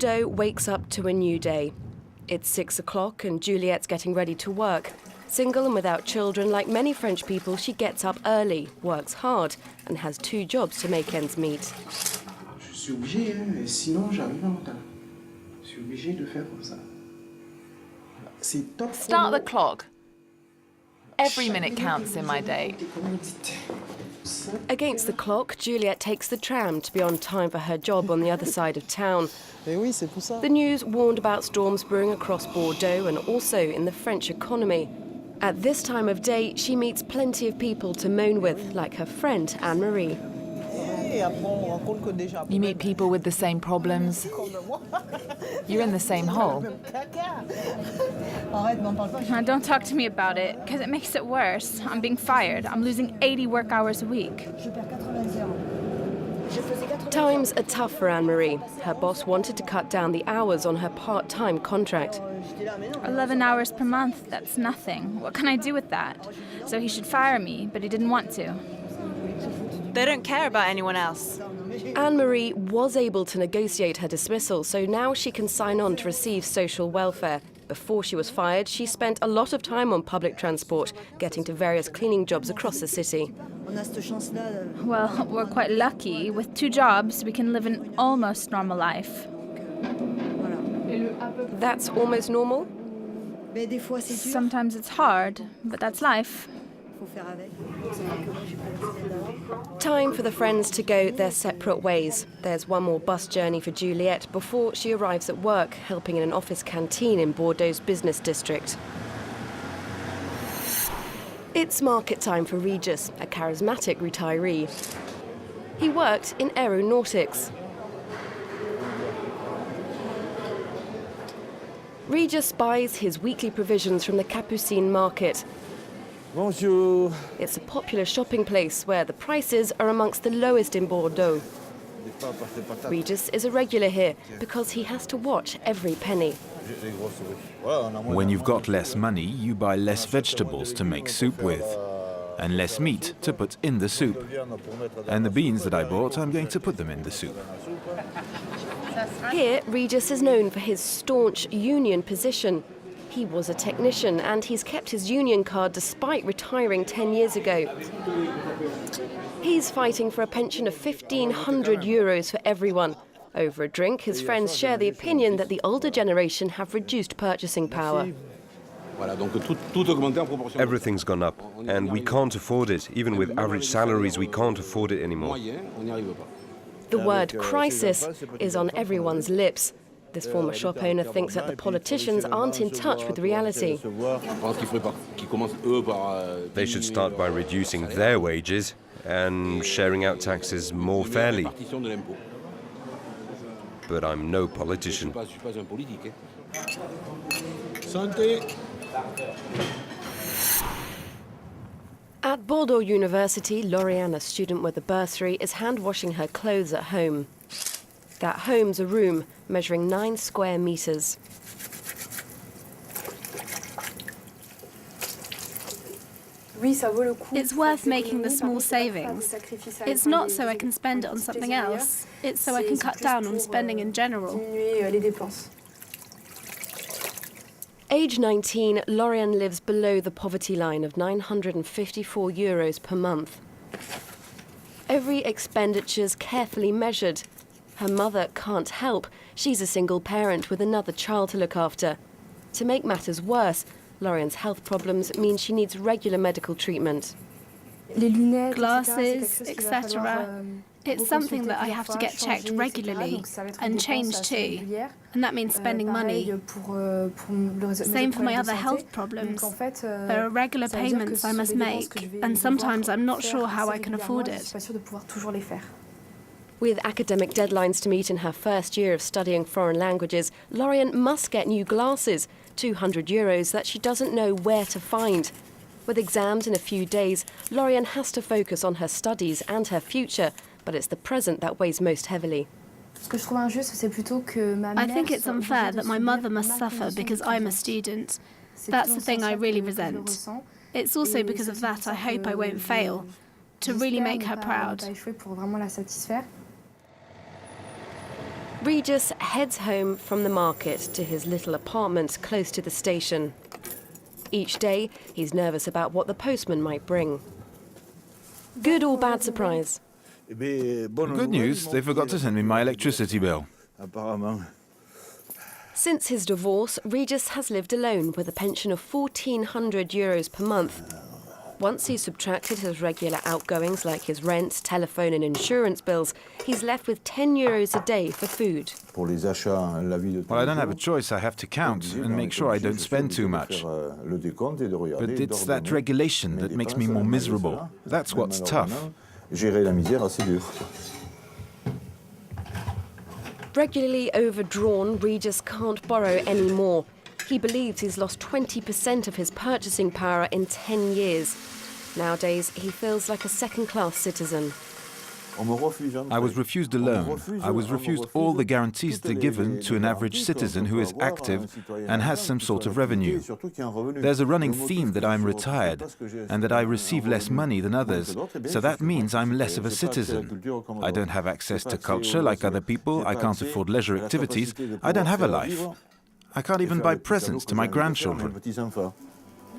Bordeaux wakes up to a new day. It's 6 o'clock and Juliette's getting ready to work. Single and without children, like many French people, she gets up early, works hard, and has 2 jobs to make ends meet. Je suis obligé, hein, sinon j'arrive en retard. Je suis obligé de faire comme ça. C'est top. Start the clock. Every minute counts in my day. Against the clock, Juliette takes the tram to be on time for her job on the other side of town. The news warned about storms brewing across Bordeaux and also in the French economy. At this time of day, she meets plenty of people to moan with, like her friend Anne-Marie. You meet people with the same problems. You're in the same hole. Don't talk to me about it, because it makes it worse. I'm being fired. I'm losing 80 work hours a week. Times are tough for Anne-Marie. Her boss wanted to cut down the hours on her part-time contract. 11 hours per month, that's nothing. What can I do with that? So he should fire me, but he didn't want to. They don't care about anyone else. Anne-Marie was able to negotiate her dismissal, so now she can sign on to receive social welfare. Before she was fired, she spent a lot of time on public transport, getting to various cleaning jobs across the city. Well, we're quite lucky. With 2 jobs, we can live an almost normal life. That's almost normal? Sometimes it's hard, but that's life. Time for the friends to go their separate ways. There's one more bus journey for Juliette before she arrives at work, helping in an office canteen in Bordeaux's business district. It's market time for Regis, a charismatic retiree. He worked in aeronautics. Regis buys his weekly provisions from the Capucine market. Bonjour. It's a popular shopping place where the prices are amongst the lowest in Bordeaux. Regis is a regular here because he has to watch every penny. When you've got less money, you buy less vegetables to make soup with, and less meat to put in the soup. And the beans that I bought, I'm going to put them in the soup. Here, Regis is known for his staunch union position. He was a technician and he's kept his union card despite retiring 10 years ago. He's fighting for a pension of 1,500 euros for everyone. Over a drink, his friends share the opinion that the older generation have reduced purchasing power. Everything's gone up, and we can't afford it. Even with average salaries, we can't afford it anymore. The word crisis is on everyone's lips. This former shop owner thinks that the politicians aren't in touch with reality. They should start by reducing their wages and sharing out taxes more fairly. But I'm no politician. At Bordeaux University, Lauriane, a student with a bursary, is hand-washing her clothes at home. That home's a room measuring 9 square meters. It's worth making the small savings. It's not so I can spend it on something else. It's so I can cut down on spending in general. Age 19, Lauriane lives below the poverty line of 954 euros per month. Every expenditure's carefully measured. Her mother can't help. She's a single parent with another child to look after. To make matters worse, Lauriane's health problems mean she needs regular medical treatment. Glasses, etc. It's something that I have to get checked regularly and changed too. And that means spending money. Same for my other health problems. There are regular payments I must make, and sometimes I'm not sure how I can afford it. With academic deadlines to meet in her first year of studying foreign languages, Lauriane must get new glasses, 200 euros that she doesn't know where to find. With exams in a few days, Lauriane has to focus on her studies and her future, but it's the present that weighs most heavily. I think it's unfair that my mother must suffer because I'm a student. That's the thing I really resent. It's also because of that I hope I won't fail, to really make her proud. Regis heads home from the market to his little apartment close to the station. Each day, he's nervous about what the postman might bring. Good or bad surprise? Good news, they forgot to send me my electricity bill. Since his divorce, Regis has lived alone with a pension of €1,400 per month. Once he's subtracted his regular outgoings like his rent, telephone and insurance bills, he's left with €10 a day for food. Well, I don't have a choice, I have to count and make sure I don't spend too much. But it's that regulation that makes me more miserable. That's what's tough. Regularly overdrawn, Regis can't borrow any more. He believes he's lost 20% of his purchasing power in 10 years. Nowadays, he feels like a second-class citizen. I was refused a loan. I was refused all the guarantees that are given to an average citizen who is active and has some sort of revenue. There's a running theme that I'm retired and that I receive less money than others, so that means I'm less of a citizen. I don't have access to culture like other people, I can't afford leisure activities, I don't have a life. I can't even buy presents to my grandchildren.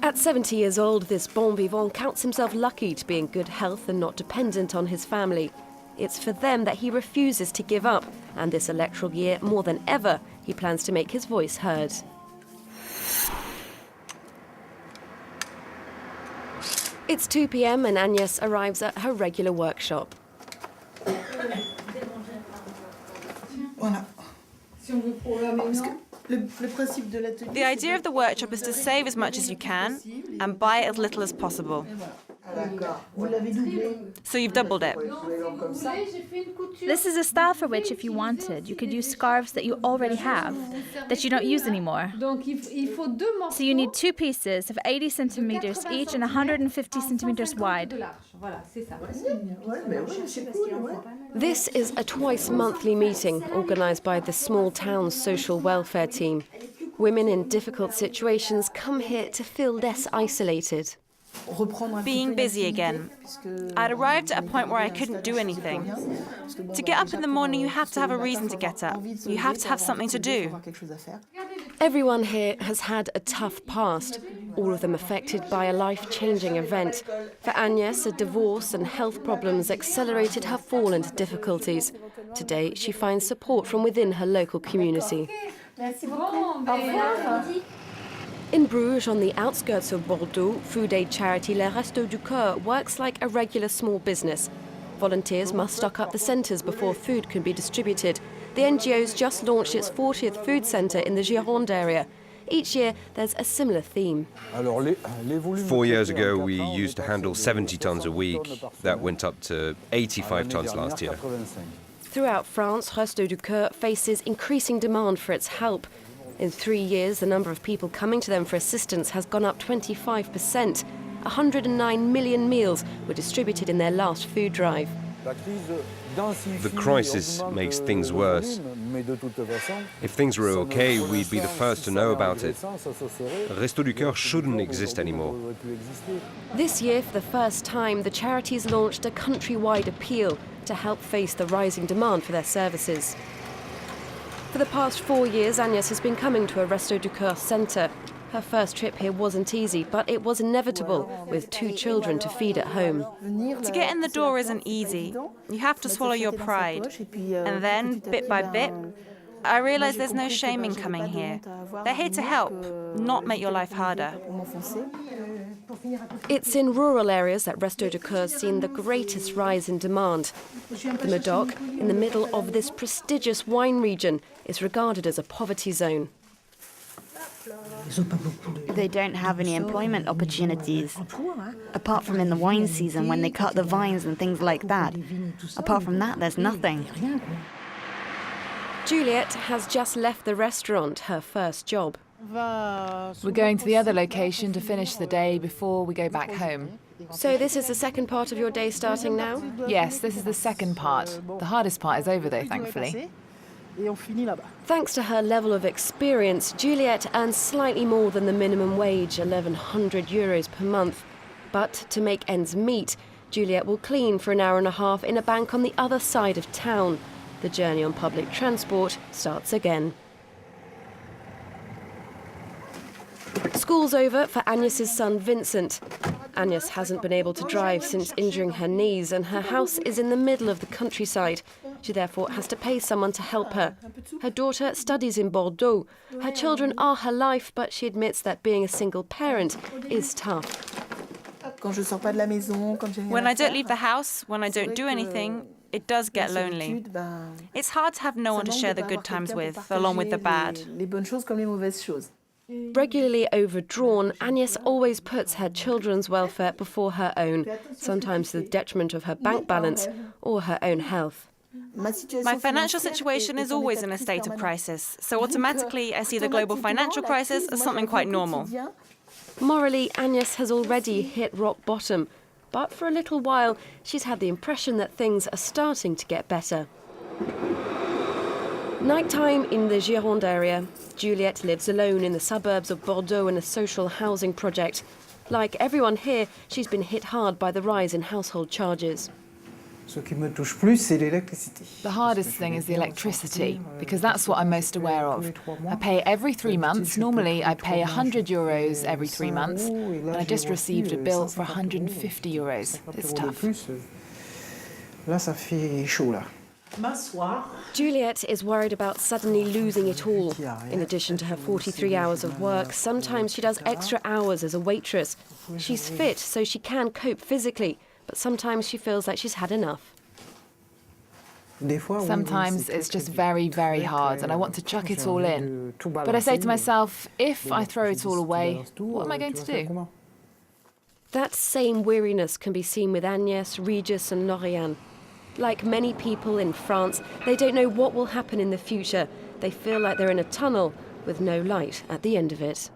At 70 years old, this bon vivant counts himself lucky to be in good health and not dependent on his family. It's for them that he refuses to give up, and this electoral year, more than ever, he plans to make his voice heard. It's 2 p.m. and Agnès arrives at her regular workshop. The idea of the workshop is to save as much as you can and buy as little as possible. So you've doubled it. This is a style for which, if you wanted, you could use scarves that you already have, that you don't use anymore. So you need 2 pieces of 80 centimeters each and 150 centimeters wide. This is a twice-monthly meeting organised by the small town's social welfare team. Women in difficult situations come here to feel less isolated. Being busy again. I'd arrived at a point where I couldn't do anything. To get up in the morning, you have to have a reason to get up. You have to have something to do. Everyone here has had a tough past, all of them affected by a life-changing event. For Agnès, a divorce and health problems accelerated her fall into difficulties. Today, she finds support from within her local community. In Bruges, on the outskirts of Bordeaux, food aid charity Les Restos du Cœur works like a regular small business. Volunteers must stock up the centres before food can be distributed. The NGO's just launched its 40th food centre in the Gironde area. Each year, there's a similar theme. 4 years ago, we used to handle 70 tons a week. That went up to 85 tons last year. Throughout France, Restos du Cœur faces increasing demand for its help. In 3 years, the number of people coming to them for assistance has gone up 25%. 109 million meals were distributed in their last food drive. The crisis makes things worse. If things were okay, we'd be the first to know about it. Restos du Cœur shouldn't exist anymore. This year, for the first time, the charities launched a countrywide appeal to help face the rising demand for their services. For the past 4 years, Agnès has been coming to a Restos du Cœur centre. Her first trip here wasn't easy, but it was inevitable, with 2 children to feed at home. To get in the door isn't easy. You have to swallow your pride. And then, bit by bit, I realised there's no shame in coming here. They're here to help, not make your life harder. It's in rural areas that Restos du Cœur's seen the greatest rise in demand. The Médoc, in the middle of this prestigious wine region, is regarded as a poverty zone. They don't have any employment opportunities, apart from in the wine season when they cut the vines and things like that. Apart from that, there's nothing. Juliette has just left the restaurant, her first job. We're going to the other location to finish the day before we go back home. So this is the second part of your day starting now? Yes, this is the second part. The hardest part is over though, thankfully. Thanks to her level of experience, Juliette earns slightly more than the minimum wage, €1,100 per month. But to make ends meet, Juliette will clean for an hour and a half in a bank on the other side of town. The journey on public transport starts again. School's over for Agnes's son Vincent. Agnes hasn't been able to drive since injuring her knees, and her house is in the middle of the countryside. She therefore has to pay someone to help her. Her daughter studies in Bordeaux. Her children are her life, but she admits that being a single parent is tough. When I don't leave the house, when I don't do anything, it does get lonely. It's hard to have no one to share the good times with, along with the bad. Regularly overdrawn, Agnes always puts her children's welfare before her own, sometimes to the detriment of her bank balance or her own health. My financial situation is always in a state of crisis, so automatically I see the global financial crisis as something quite normal. Morally, Agnes has already hit rock bottom, but for a little while she's had the impression that things are starting to get better. Nighttime in the Gironde area. Juliette lives alone in the suburbs of Bordeaux in a social housing project. Like everyone here, she's been hit hard by the rise in household charges. The hardest thing is the electricity, because that's what I'm most aware of. I pay every 3 months. Normally, I pay €100 every 3 months, and I just received a bill for €150. It's tough. Juliette is worried about suddenly losing it all. In addition to her 43 hours of work, sometimes she does extra hours as a waitress. She's fit, so she can cope physically, but sometimes she feels like she's had enough. Sometimes it's just very, very hard, and I want to chuck it all in. But I say to myself, if I throw it all away, what am I going to do? That same weariness can be seen with Agnès, Regis and Lauriane. Like many people in France, they don't know what will happen in the future. They feel like they're in a tunnel with no light at the end of it.